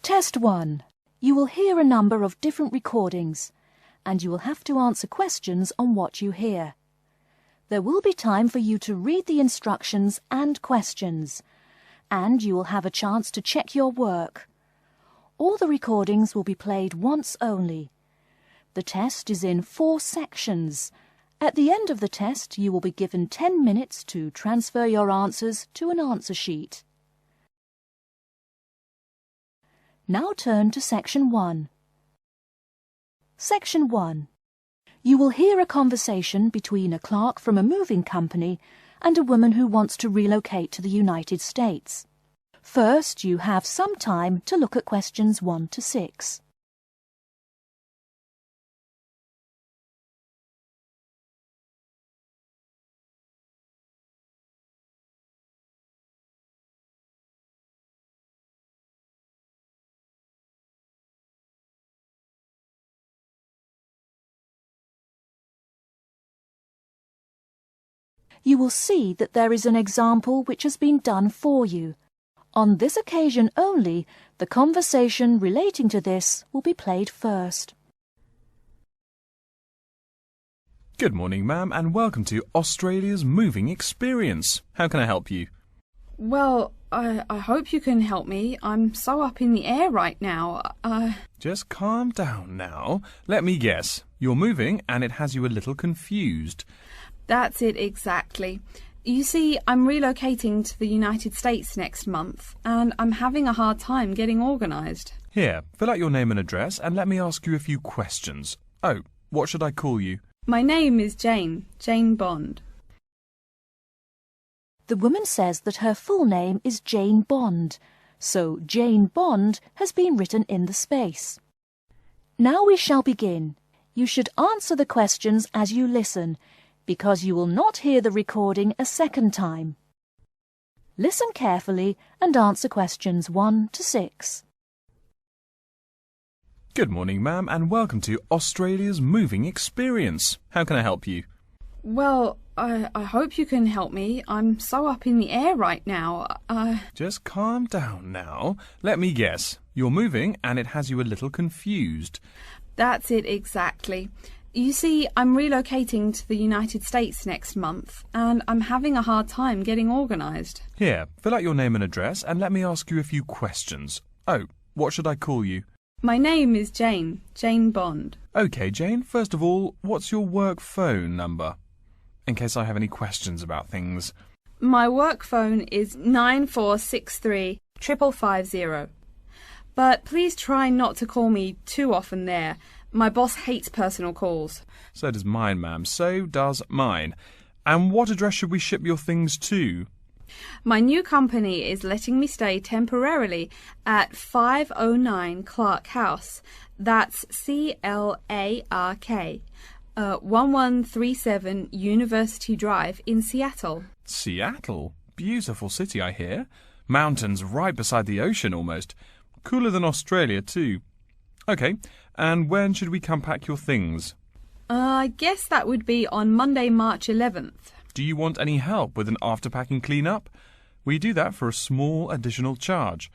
Test 1. You will hear a number of different recordings, and you will have to answer questions on what you hear. There will be time for you to read the instructions and questions, and you will have a chance to check your work. All the recordings will be played once only. The test is in 4 sections. At the end of the test, you will be given 10 minutes to transfer your answers to an answer sheet. Now turn to Section 1. Section 1. You will hear a conversation between a clerk from a moving company and a woman who wants to relocate to the United States. First, you have some time to look at questions 1 to 6. You will see that there is an example which has been done for you. On this occasion only, the conversation relating to this will be played first. Good morning, ma'am, and welcome to Australia's moving experience. How can I help you? Well, I hope you can help me. I'm so up in the air right now. Just calm down now. Let me guess. You're moving and it has you a little confused. That's it exactly. You see, I'm relocating to the United States next month, and I'm having a hard time getting organised. Here, fill out your name and address and let me ask you a few questions. Oh, what should I call you? My name is Jane Bond. The woman says that her full name is Jane Bond, so Jane Bond has been written in the space. Now we shall begin. You should answer the questions as you listen, because you will not hear the recording a second time. Listen carefully and answer questions 1 to 6. Good morning, ma'am, and welcome to Australia's moving experience. How can I help you? Well, I hope you can help me. I'm so up in the air right now. Just calm down now. Let me guess. You're moving and it has you a little confused. That's it exactly. You see, I'm relocating to the United States next month, and I'm having a hard time getting organised. Here, fill out your name and address and let me ask you a few questions. Oh, what should I call you? My name is Jane Bond. OK, Jane, first of all, what's your work phone number? In case I have any questions about things. My work phone is 9463 550. But please try not to call me too often there. My boss hates personal calls. So does mine, ma'am. So does mine. And what address should we ship your things to? My new company is letting me stay temporarily at 509 Clark House. That's CLARK. 1137 University Drive in Seattle. Seattle? Beautiful city, I hear. Mountains right beside the ocean almost. Cooler than Australia, too. OK, and when should we come pack your things? I guess that would be on Monday, March 11th. Do you want any help with an after-packing clean-up? We do that for a small additional charge.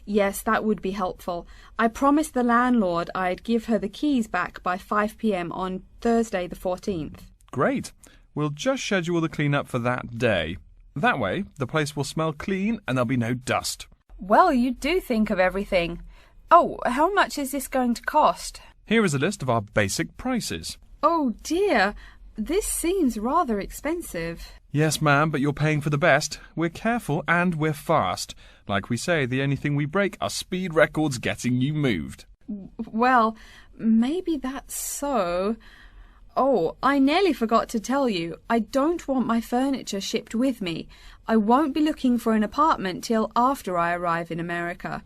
Yes, that would be helpful. I promised the landlord I'd give her the keys back by 5 p.m. on Thursday the 14th. Great. We'll just schedule the clean-up for that day. That way, the place will smell clean and there'll be no dust. Well, you do think of everything. Oh, how much is this going to cost? Here is a list of our basic prices. Oh dear, this seems rather expensive. Yes, ma'am, but you're paying for the best. We're careful and we're fast. Like we say, the only thing we break are speed records getting you moved. Well, maybe that's so. Oh, I nearly forgot to tell you, I don't want my furniture shipped with me. I won't be looking for an apartment till after I arrive in America.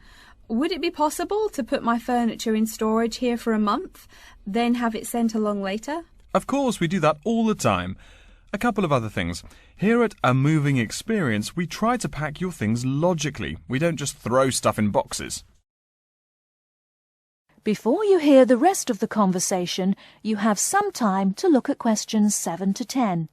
Would it be possible to put my furniture in storage here for a month, then have it sent along later? Of course, we do that all the time. A couple of other things. Here at A Moving Experience, we try to pack your things logically. We don't just throw stuff in boxes. Before you hear the rest of the conversation, you have some time to look at questions 7 to 10.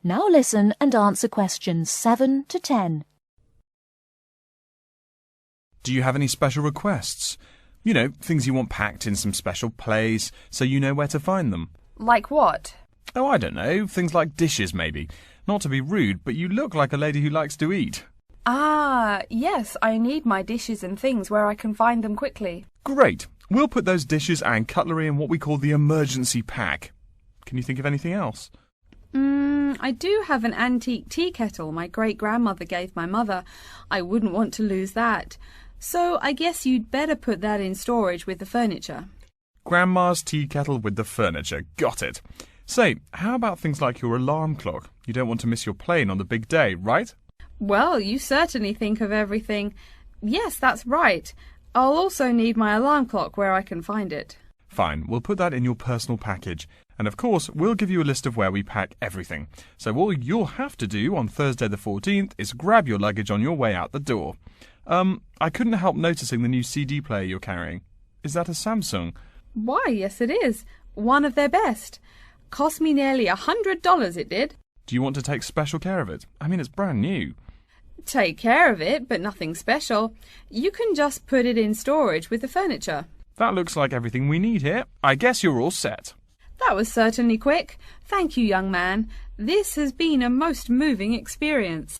Now listen and answer questions 7 to 10. Do you have any special requests? You know, things you want packed in some special place so you know where to find them. Like what? Oh, I don't know. Things like dishes, maybe. Not to be rude, but you look like a lady who likes to eat. Ah, yes, I need my dishes and things where I can find them quickly. Great. We'll put those dishes and cutlery in what we call the emergency pack. Can you think of anything else? I do have an antique tea kettle my great-grandmother gave my mother. I wouldn't want to lose that. So I guess you'd better put that in storage with the furniture. Grandma's tea kettle with the furniture. Got it. Say, how about things like your alarm clock? You don't want to miss your plane on the big day, right? Well, you certainly think of everything. Yes, that's right. I'll also need my alarm clock where I can find it. Fine, we'll put that in your personal package. And of course, we'll give you a list of where we pack everything. So all you'll have to do on Thursday the 14th is grab your luggage on your way out the door. I couldn't help noticing the new CD player you're carrying. Is that a Samsung? Why, yes it is. One of their best. Cost me nearly $100, it did. Do you want to take special care of it? I mean, it's brand new. Take care of it, but nothing special. You can just put it in storage with the furniture. That looks like everything we need here. I guess you're all set. That was certainly quick. Thank you, young man. This has been a most moving experience.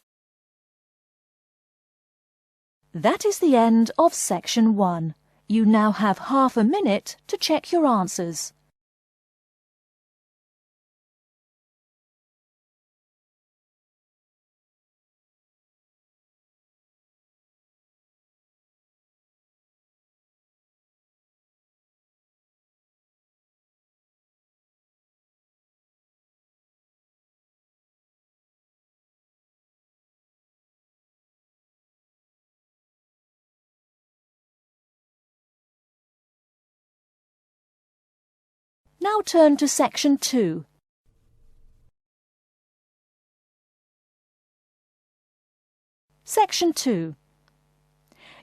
That is the end of Section 1. You now have half a minute to check your answers. Now turn to Section 2. Section 2.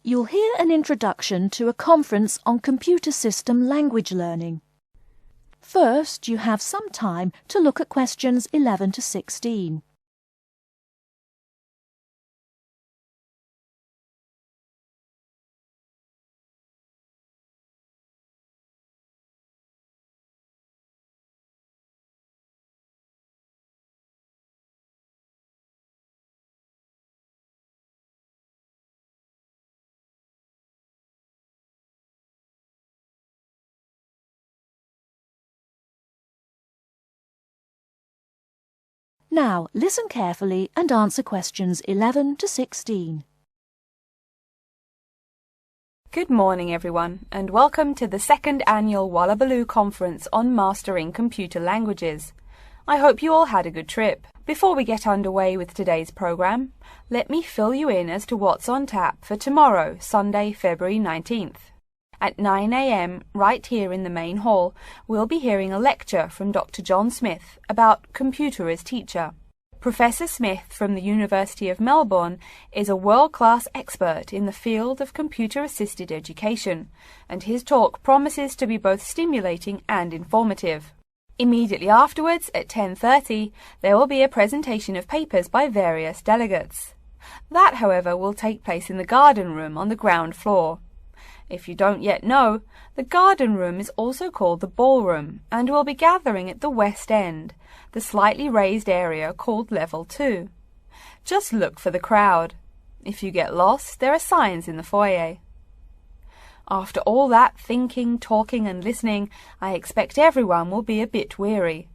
You'll hear an introduction to a conference on computer system language learning. First, you have some time to look at questions 11 to 16. Now, listen carefully and answer questions 11 to 16. Good morning, everyone, and welcome to the second annual Wallabaloo Conference on Mastering Computer Languages. I hope you all had a good trip. Before we get underway with today's program, let me fill you in as to what's on tap for tomorrow, Sunday, February 19th. At 9 a.m, right here in the main hall, we'll be hearing a lecture from Dr. John Smith about computer as teacher. Professor Smith from the University of Melbourne is a world-class expert in the field of computer-assisted education, and his talk promises to be both stimulating and informative. Immediately afterwards, at 10:30, there will be a presentation of papers by various delegates. That, however, will take place in the garden room on the ground floor. If you don't yet know, the garden room is also called the ballroom and will be gathering at the west end, the slightly raised area called Level 2. Just look for the crowd. If you get lost, there are signs in the foyer. After all that thinking, talking and listening, I expect everyone will be a bit weary.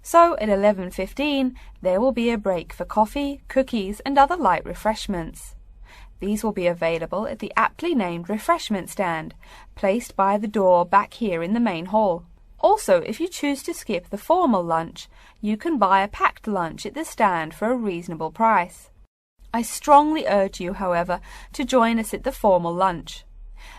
So at 11:15, there will be a break for coffee, cookies and other light refreshments. These will be available at the aptly named refreshment stand, placed by the door back here in the main hall. Also, if you choose to skip the formal lunch, you can buy a packed lunch at the stand for a reasonable price. I strongly urge you, however, to join us at the formal lunch.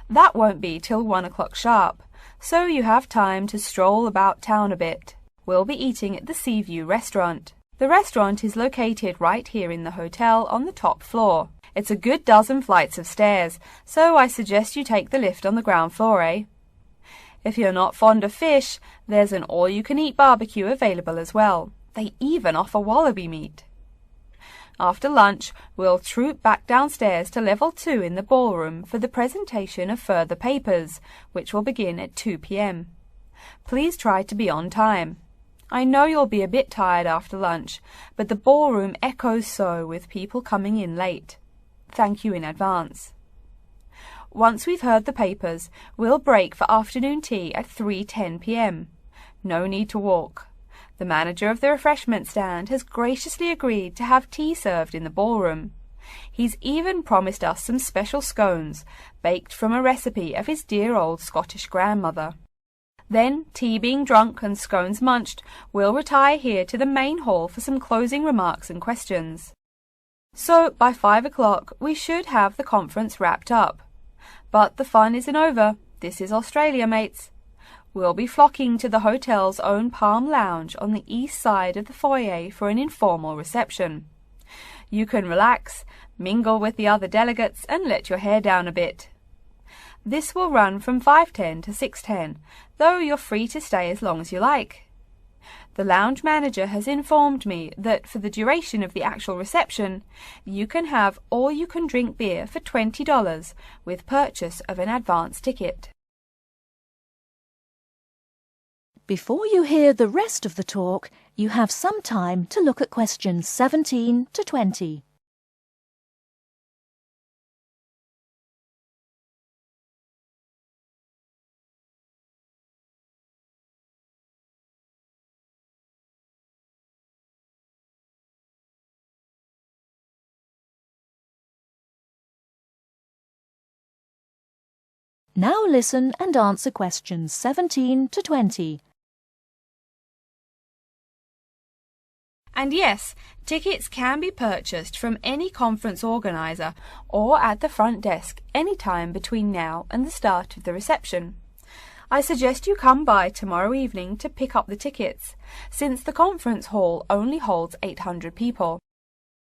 That won't be till 1 o'clock sharp, so you have time to stroll about town a bit. We'll be eating at the Seaview restaurant. The restaurant is located right here in the hotel on the top floor. It's a good dozen flights of stairs, so I suggest you take the lift on the ground floor, eh? If you're not fond of fish, there's an all-you-can-eat barbecue available as well. They even offer wallaby meat. After lunch, we'll troop back downstairs to level 2 in the ballroom for the presentation of further papers, which will begin at 2 p.m. Please try to be on time. I know you'll be a bit tired after lunch, but the ballroom echoes so with people coming in late. Thank you in advance. Once we've heard the papers, we'll break for afternoon tea at 3:10 p.m. No need to walk. The manager of the refreshment stand has graciously agreed to have tea served in the ballroom. He's even promised us some special scones, baked from a recipe of his dear old Scottish grandmother. Then, tea being drunk and scones munched, we'll retire here to the main hall for some closing remarks and questions. So, by 5 o'clock, we should have the conference wrapped up. But the fun isn't over. This is Australia, mates. We'll be flocking to the hotel's own Palm Lounge on the east side of the foyer for an informal reception. You can relax, mingle with the other delegates, and let your hair down a bit. This will run from 5:10 to 6:10, though you're free to stay as long as you like. The lounge manager has informed me that for the duration of the actual reception, you can have all-you-can-drink beer for $20 with purchase of an advance ticket. Before you hear the rest of the talk, you have some time to look at questions 17 to 20. Now listen and answer questions 17 to 20. And yes, tickets can be purchased from any conference organizer or at the front desk any time between now and the start of the reception. I suggest you come by tomorrow evening to pick up the tickets, since the conference hall only holds 800 people.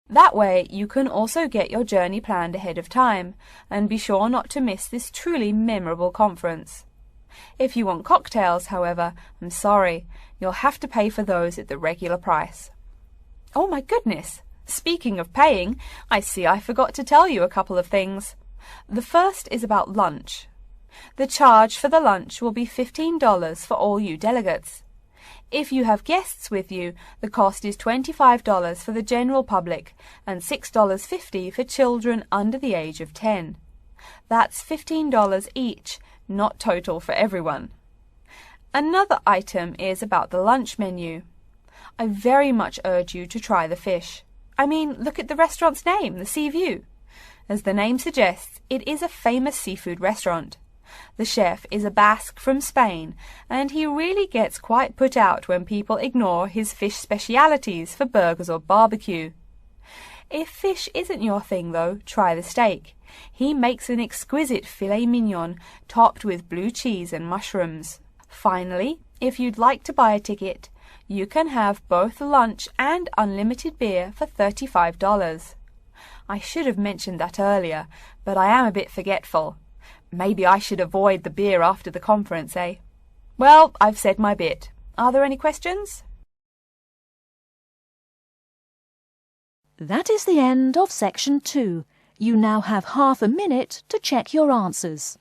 That way you can also get your journey planned ahead of time and be sure not to miss this truly memorable conference. If you want cocktails, however, I'm sorry, you'll have to pay for those at the regular price. Oh my goodness! Speaking of paying, I see I forgot to tell you a couple of things. The first is about lunch. The charge for the lunch will be $15 for all you delegates. If you have guests with you, the cost is $25 for the general public and $6.50 for children under the age of 10. That's $15 each, not total for everyone. Another item is about the lunch menu. I very much urge you to try the fish. I mean, look at the restaurant's name, the Sea View. As the name suggests, it is a famous seafood restaurant. The chef is a Basque from Spain, and he really gets quite put out when people ignore his fish specialities for burgers or barbecue. If fish isn't your thing, though, try the steak. He makes an exquisite filet mignon topped with blue cheese and mushrooms. Finally, if you'd like to buy a ticket, you can have both lunch and unlimited beer for $35. I should have mentioned that earlier, but I am a bit forgetful. Maybe I should avoid the beer after the conference, eh? Well, I've said my bit. Are there any questions? That is the end of section 2. You now have half a minute to check your answers.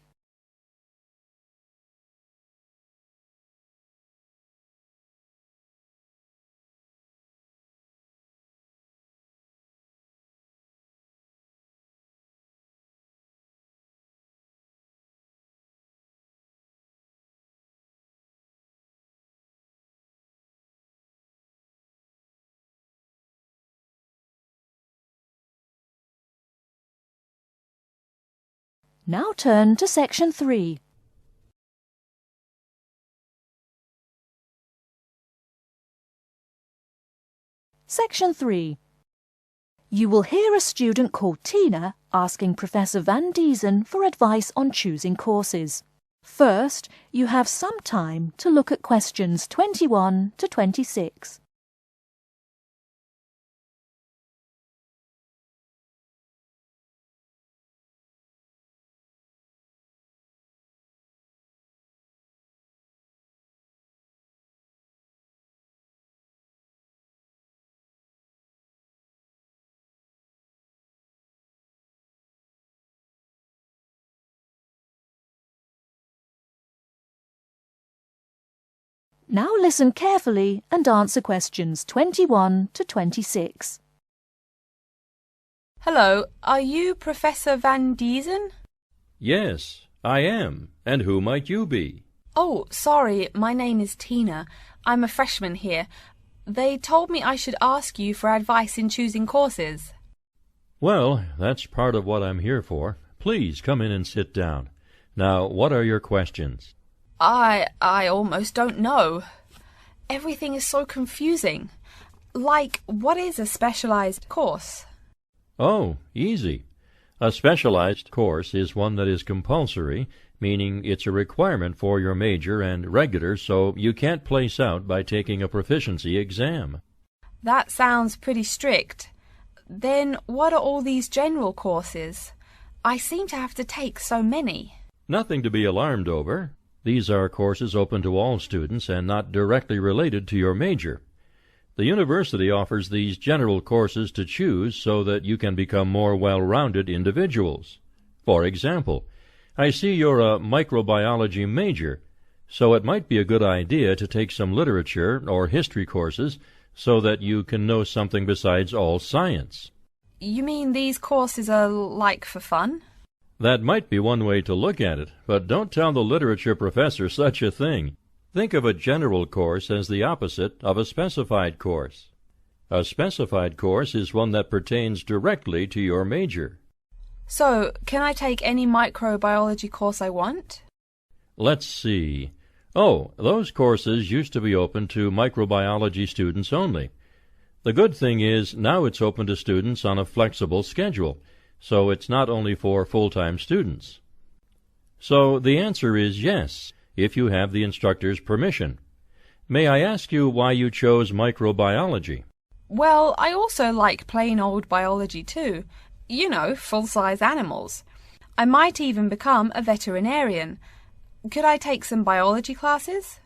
Now turn to section 3. Section 3. You will hear a student called Tina asking Professor Van Diesen for advice on choosing courses. First, you have some time to look at questions 21 to 26. Now listen carefully and answer questions 21 to 26. Hello, are you Professor Van Diesen? Yes, I am. And who might you be? Oh, sorry, my name is Tina. I'm a freshman here. They told me I should ask you for advice in choosing courses. Well, that's part of what I'm here for. Please come in and sit down. Now, what are your questions? I almost don't know. Everything is so confusing. Like, what is a specialized course? Oh, easy. A specialized course is one that is compulsory, meaning it's a requirement for your major, and regular, so you can't place out by taking a proficiency exam. That sounds pretty strict. Then what are all these general courses? I seem to have to take so many. Nothing to be alarmed over. These are courses open to all students and not directly related to your major. The university offers these general courses to choose so that you can become more well-rounded individuals. For example, I see you're a microbiology major, so it might be a good idea to take some literature or history courses so that you can know something besides all science. You mean these courses are like for fun? That might be one way to look at it, but don't tell the literature professor such a thing. Think of a general course as the opposite of a specified course. A specified course is one that pertains directly to your major. So, can I take any microbiology course I want? Let's see. Oh, those courses used to be open to microbiology students only. The good thing is now it's open to students on a flexible schedule, so it's not only for full-time students. So the answer is yes, if you have the instructor's permission. May I ask you why you chose microbiology? Well, I also like plain old biology too. You know, full-size animals. I might even become a veterinarian. Could I take some biology classes?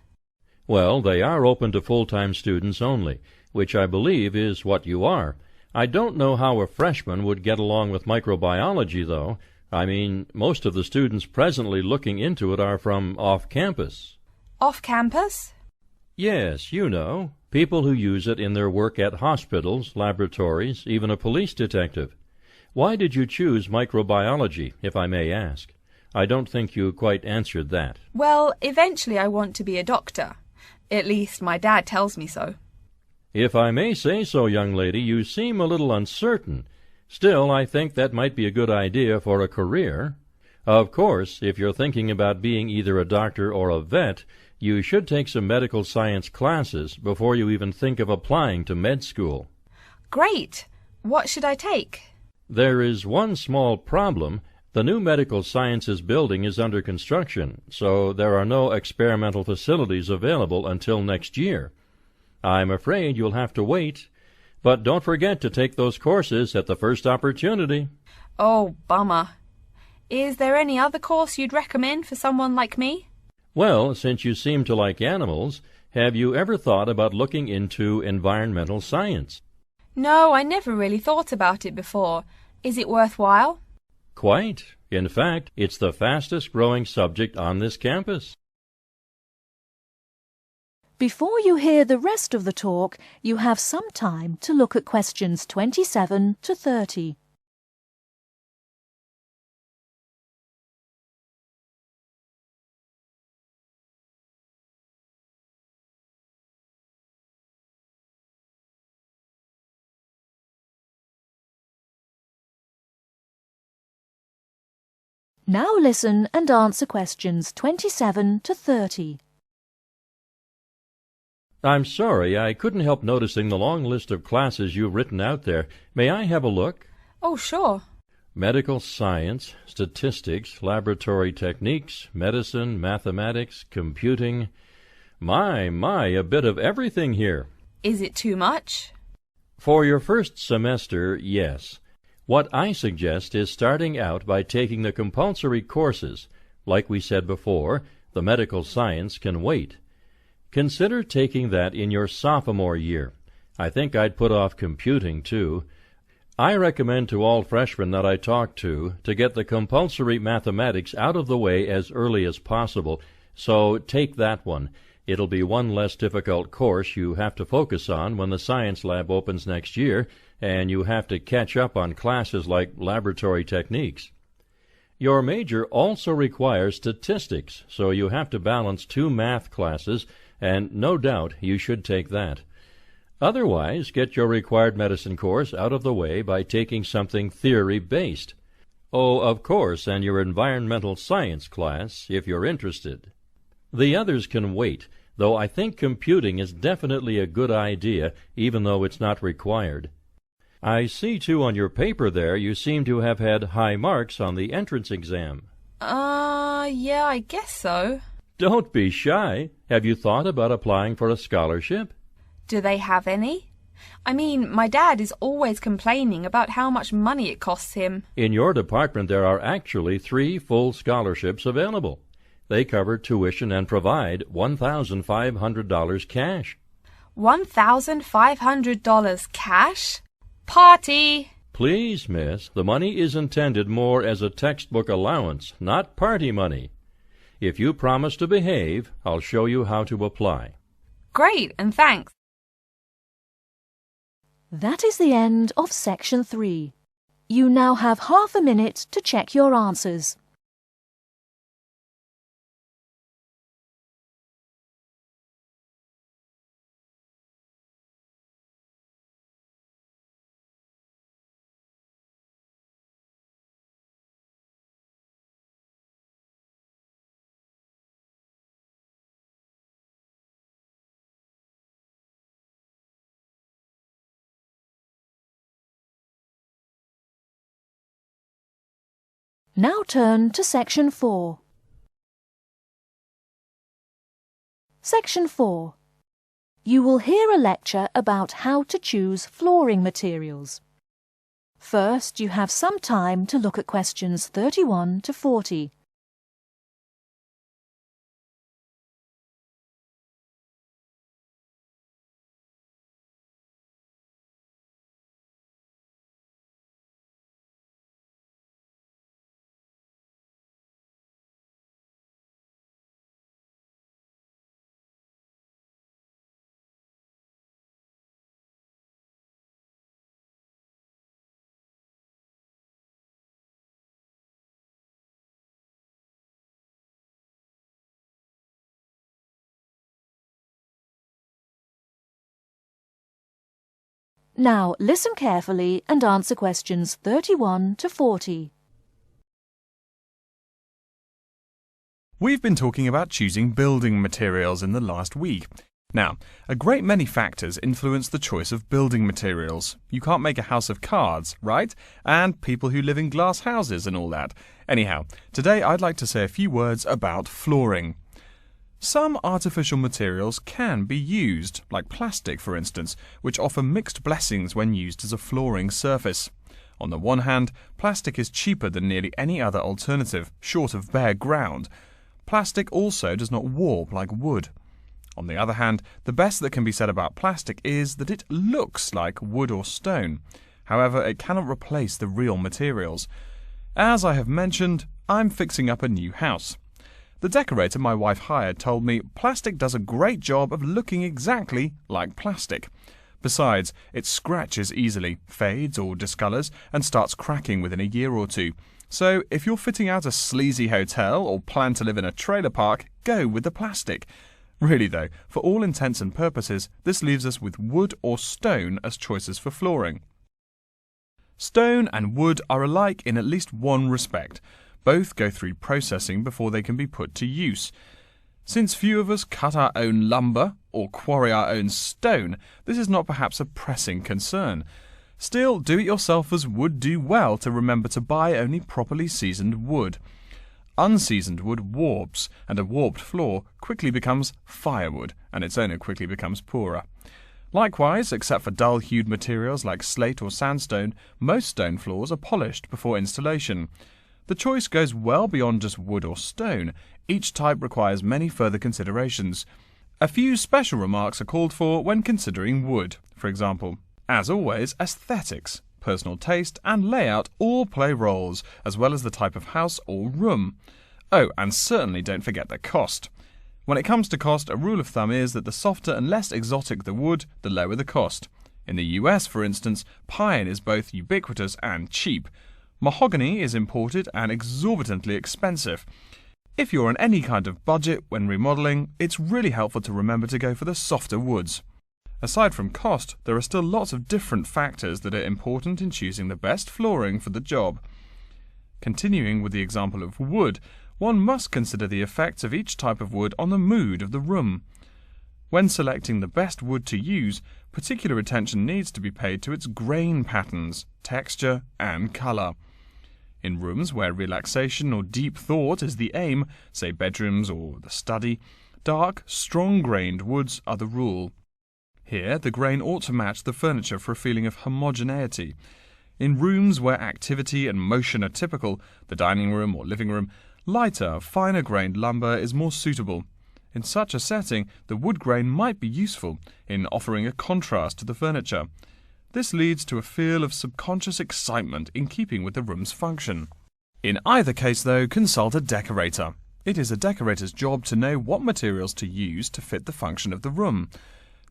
Well, they are open to full-time students only, which I believe is what you are. I don't know how a freshman would get along with microbiology, though. I mean, most of the students presently looking into it are from off-campus. Off-campus? Yes, you know, people who use it in their work at hospitals, laboratories, even a police detective. Why did you choose microbiology, if I may ask? I don't think you quite answered that. Well, eventually I want to be a doctor. At least my dad tells me so. If I may say so, young lady, you seem a little uncertain. Still, I think that might be a good idea for a career. Of course, if you're thinking about being either a doctor or a vet, you should take some medical science classes before you even think of applying to med school. Great! What should I take? There is one small problem. The new medical sciences building is under construction, so there are no experimental facilities available until next year. I'm afraid you'll have to wait, but don't forget to take those courses at the first opportunity. Oh, bummer. Is there any other course you'd recommend for someone like me? Well, since you seem to like animals, have you ever thought about looking into environmental science? No, I never really thought about it before. Is it worthwhile? Quite. In fact, it's the fastest growing subject on this campus. Before you hear the rest of the talk, you have some time to look at questions 27 to 30. Now listen and answer questions 27 to 30. I'm sorry, I couldn't help noticing the long list of classes you've written out there. May I have a look? Oh, sure. Medical science, statistics, laboratory techniques, medicine, mathematics, computing. My, a bit of everything here. Is it too much? For your first semester, yes. What I suggest is starting out by taking the compulsory courses. Like we said before, the medical science can wait. Consider taking that in your sophomore year. I think I'd put off computing, too. I recommend to all freshmen that I talk to get the compulsory mathematics out of the way as early as possible, so take that one. It'll be one less difficult course you have to focus on when the science lab opens next year, and you have to catch up on classes like laboratory techniques. Your major also requires statistics, so you have to balance 2 math classes, and no doubt you should take that. Otherwise, get your required medicine course out of the way by taking something theory-based. Oh, of course, and your environmental science class, if you're interested. The others can wait, though I think computing is definitely a good idea, even though it's not required. I see, too, on your paper there you seem to have had high marks on the entrance exam. Yeah, I guess so. Don't be shy. Have you thought about applying for a scholarship? Do they have any? I mean, my dad is always complaining about how much money it costs him. In your department there are actually 3 full scholarships available. They cover tuition and provide $1,500 cash. $1,500 cash? Party! Please, miss, the money is intended more as a textbook allowance, not party money. If you promise to behave, I'll show you how to apply. Great, and thanks. That is the end of Section 3. You now have half a minute to check your answers. Now turn to Section 4. Section 4. You will hear a lecture about how to choose flooring materials. First, you have some time to look at questions 31 to 40. Now listen carefully and answer questions 31 to 40. We've been talking about choosing building materials in the last week. Now, a great many factors influence the choice of building materials. You can't make a house of cards, right? And people who live in glass houses and all that. Anyhow, today I'd like to say a few words about flooring. Some artificial materials can be used, like plastic for instance, which offer mixed blessings when used as a flooring surface. On the one hand, plastic is cheaper than nearly any other alternative, short of bare ground. Plastic also does not warp like wood. On the other hand, the best that can be said about plastic is that it looks like wood or stone. However, it cannot replace the real materials. As I have mentioned, I'm fixing up a new house. The decorator my wife hired told me plastic does a great job of looking exactly like plastic. Besides, it scratches easily, fades or discolours, and starts cracking within a year or two. So, if you're fitting out a sleazy hotel or plan to live in a trailer park, go with the plastic. Really though, for all intents and purposes, this leaves us with wood or stone as choices for flooring. Stone and wood are alike in at least one respect. Both go through processing before they can be put to use. Since few of us cut our own lumber or quarry our own stone, this is not perhaps a pressing concern. Still, do-it-yourselfers would do well to remember to buy only properly seasoned wood. Unseasoned wood warps, and a warped floor quickly becomes firewood, and its owner quickly becomes poorer. Likewise, except for dull-hued materials like slate or sandstone, most stone floors are polished before installation. The choice goes well beyond just wood or stone. Each type requires many further considerations. A few special remarks are called for when considering wood. For example, as always, aesthetics, personal taste and layout all play roles, as well as the type of house or room. Oh, and certainly don't forget the cost. When it comes to cost, a rule of thumb is that the softer and less exotic the wood, the lower the cost. In the US, for instance, pine is both ubiquitous and cheap. Mahogany is imported and exorbitantly expensive. If you're on any kind of budget when remodeling, it's really helpful to remember to go for the softer woods. Aside from cost, there are still lots of different factors that are important in choosing the best flooring for the job. Continuing with the example of wood, one must consider the effects of each type of wood on the mood of the room. When selecting the best wood to use, particular attention needs to be paid to its grain patterns, texture, and colour. In rooms where relaxation or deep thought is the aim, say bedrooms or the study, dark, strong-grained woods are the rule. Here, the grain ought to match the furniture for a feeling of homogeneity. In rooms where activity and motion are typical, the dining room or living room, lighter, finer-grained lumber is more suitable. In such a setting, the wood grain might be useful in offering a contrast to the furniture. This leads to a feel of subconscious excitement in keeping with the room's function. In either case, though, consult a decorator. It is a decorator's job to know what materials to use to fit the function of the room.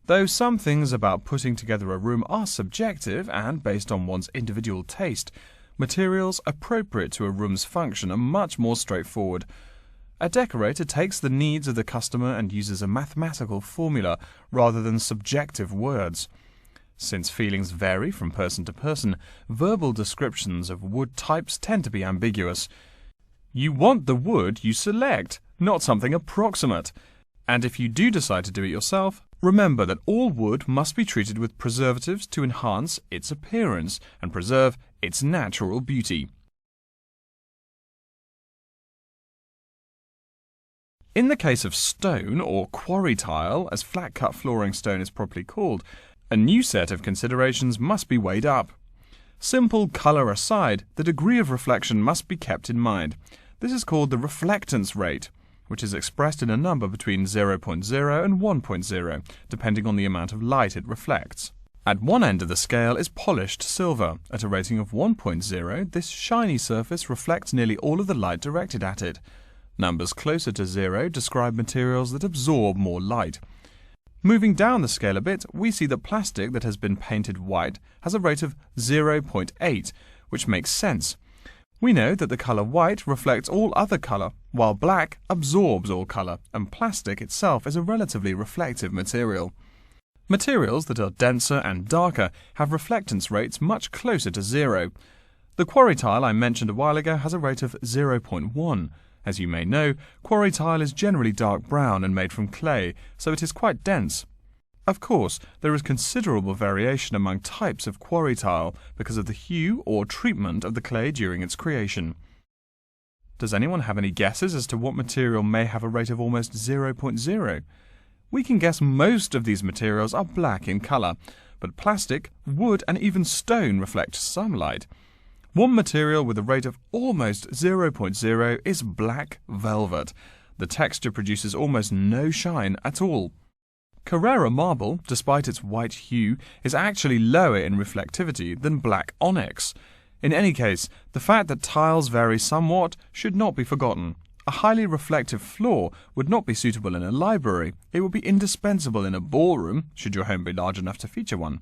Though some things about putting together a room are subjective and based on one's individual taste, materials appropriate to a room's function are much more straightforward. A decorator takes the needs of the customer and uses a mathematical formula rather than subjective words. Since feelings vary from person to person, verbal descriptions of wood types tend to be ambiguous. You want the wood you select, not something approximate. And if you do decide to do it yourself, remember that all wood must be treated with preservatives to enhance its appearance and preserve its natural beauty. In the case of stone, or quarry tile, as flat-cut flooring stone is properly called, a new set of considerations must be weighed up. Simple colour aside, the degree of reflection must be kept in mind. This is called the reflectance rate, which is expressed in a number between 0.0 and 1.0, depending on the amount of light it reflects. At one end of the scale is polished silver. At a rating of 1.0, this shiny surface reflects nearly all of the light directed at it. Numbers closer to 0 describe materials that absorb more light. Moving down the scale a bit, we see that plastic that has been painted white has a rate of 0.8, which makes sense. We know that the colour white reflects all other colour, while black absorbs all colour, and plastic itself is a relatively reflective material. Materials that are denser and darker have reflectance rates much closer to 0. The quarry tile I mentioned a while ago has a rate of 0.1. As you may know, quarry tile is generally dark brown and made from clay, so it is quite dense. Of course, there is considerable variation among types of quarry tile because of the hue or treatment of the clay during its creation. Does anyone have any guesses as to what material may have a rate of almost 0.0? We can guess most of these materials are black in colour, but plastic, wood and even stone reflect some light. One material with a rate of almost 0.0 is black velvet. The texture produces almost no shine at all. Carrara marble, despite its white hue, is actually lower in reflectivity than black onyx. In any case, the fact that tiles vary somewhat should not be forgotten. A highly reflective floor would not be suitable in a library. It would be indispensable in a ballroom, should your home be large enough to feature one.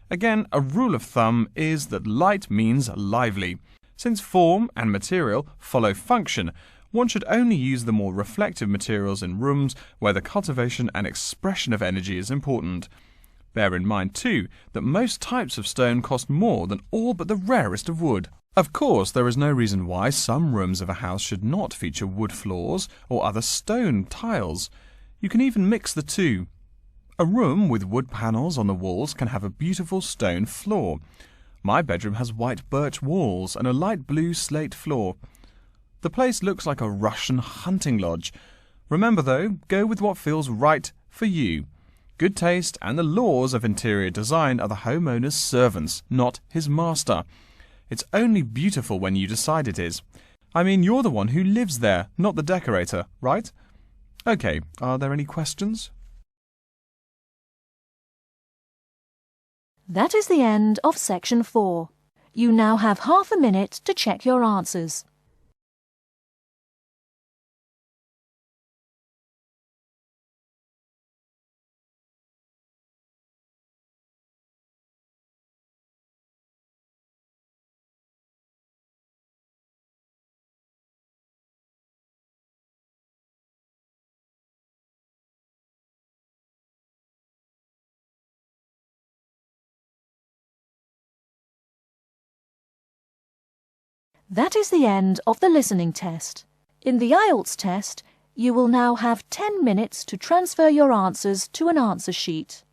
Again, a rule of thumb is that light means lively. Since form and material follow function, one should only use the more reflective materials in rooms where the cultivation and expression of energy is important. Bear in mind, too, that most types of stone cost more than all but the rarest of wood. Of course, there is no reason why some rooms of a house should not feature wood floors or other stone tiles. You can even mix the two. A room with wood panels on the walls can have a beautiful stone floor. My bedroom has white birch walls and a light blue slate floor. The place looks like a Russian hunting lodge. Remember though, go with what feels right for you. Good taste and the laws of interior design are the homeowner's servants, not his master. It's only beautiful when you decide it is. I mean, you're the one who lives there, not the decorator, right? Okay, are there any questions? That is the end of section 4. You now have half a minute to check your answers. That is the end of the listening test. In the IELTS test, you will now have 10 minutes to transfer your answers to an answer sheet.